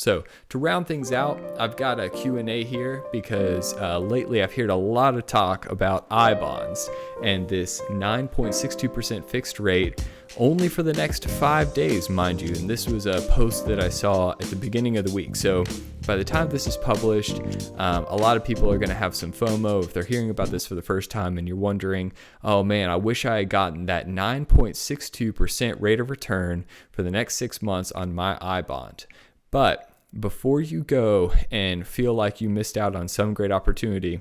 So to round things out, I've got a Q&A here because lately I've heard a lot of talk about I bonds and this 9.62% fixed rate only for the next 5 days, mind you. And this was a post that I saw at the beginning of the week. So by the time this is published, a lot of people are going to have some FOMO if they're hearing about this for the first time and you're wondering, oh man, I wish I had gotten that 9.62% rate of return for the next 6 months on my I bond. But before you go and feel like you missed out on some great opportunity,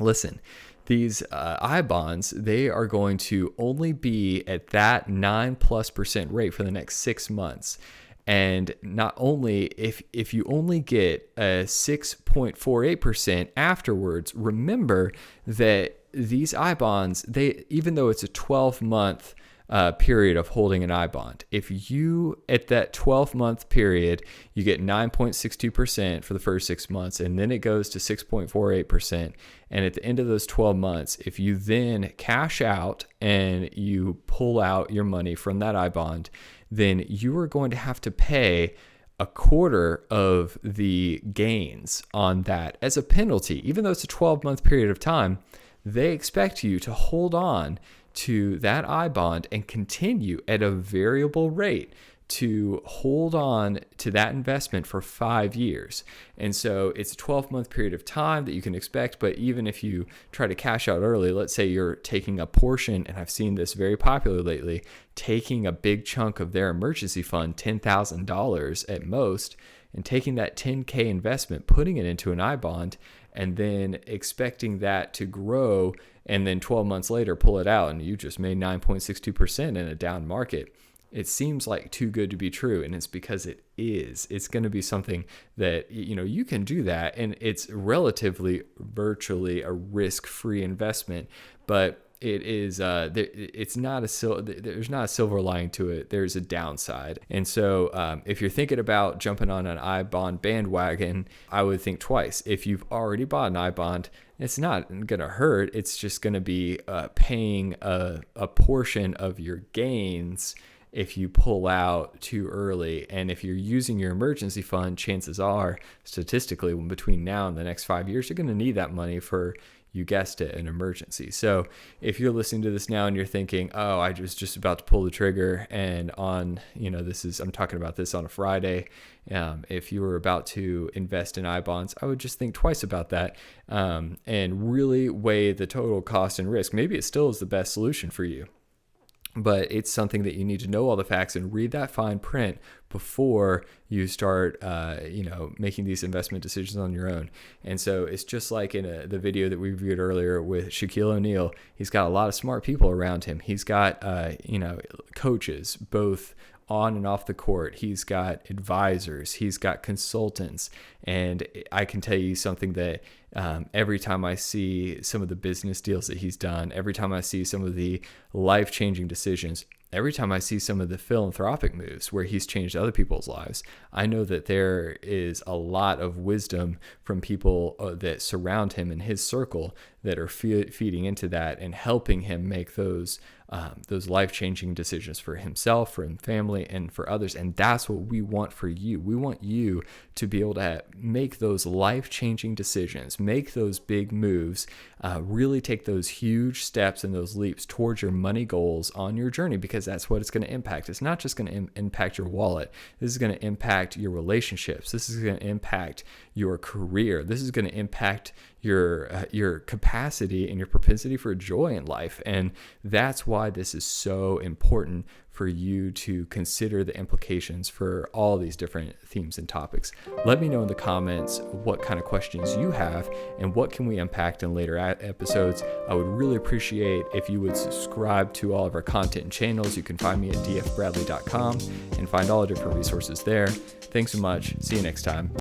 listen, these I bonds, they are going to only be at that 9+% rate for the next 6 months. And not only if you only get a 6.48% afterwards, remember that these I bonds, even though it's a 12-month period of holding an I bond, if you at that 12-month period you get 9.62% for the first 6 months, and then it goes to 6.48%, and at the end of those 12 months, if you then cash out and you pull out your money from that I bond, then you are going to have to pay a quarter of the gains on that as a penalty. Even though it's a 12-month period of time, they expect you to hold on to that I bond and continue at a variable rate to hold on to that investment for 5 years. And so it's a 12-month period of time that you can expect. But even if you try to cash out early, let's say you're taking a portion, and I've seen this very popular lately, taking a big chunk of their emergency fund, $10,000 at most, and taking that $10K investment, putting it into an I bond, and then expecting that to grow, and then 12 months later pull it out, and you just made 9.62% in a down market. It seems like too good to be true, and it's because it is. It's going to be something that, you can do that, and it's virtually a risk-free investment, but it is there's not a silver lining to it. There's a downside. And so if you're thinking about jumping on an I bond bandwagon, I would think twice. If you've already bought an I bond, it's not going to hurt. It's just going to be paying a portion of your gains if you pull out too early. And if you're using your emergency fund, chances are, statistically, between now and the next 5 years, you're going to need that money for, you guessed it, an emergency. So if you're listening to this now and you're thinking, oh, I was just about to pull the trigger, and I'm talking about this on a Friday. If you were about to invest in I bonds, I would just think twice about that and really weigh the total cost and risk. Maybe it still is the best solution for you, but it's something that you need to know all the facts and read that fine print before you start, making these investment decisions on your own. And so it's just like in the video that we reviewed earlier with Shaquille O'Neal. He's got a lot of smart people around him. He's got, coaches, both on and off the court. He's got advisors. He's got consultants. And I can tell you something that every time I see some of the business deals that he's done, every time I see some of the life-changing decisions, every time I see some of the philanthropic moves where he's changed other people's lives, I know that there is a lot of wisdom from people that surround him in his circle that are feeding into that and helping him make those life-changing decisions for himself, for his family, and for others. And that's what we want for you. We want you to be able to make those life-changing decisions, make those big moves, really take those huge steps and those leaps towards your money goals on your journey, because that's what it's going to impact. It's not just going to impact your wallet. This is going to impact your relationships. This is going to impact your career. This is going to impact your capacity and your propensity for joy in life. And that's why this is so important for you to consider the implications for all these different themes and topics. Let me know in the comments what kind of questions you have and what can we impact in later episodes. I would really appreciate if you would subscribe to all of our content and channels. You can find me at dfbradley.com and find all the different resources there. Thanks so much. See you next time.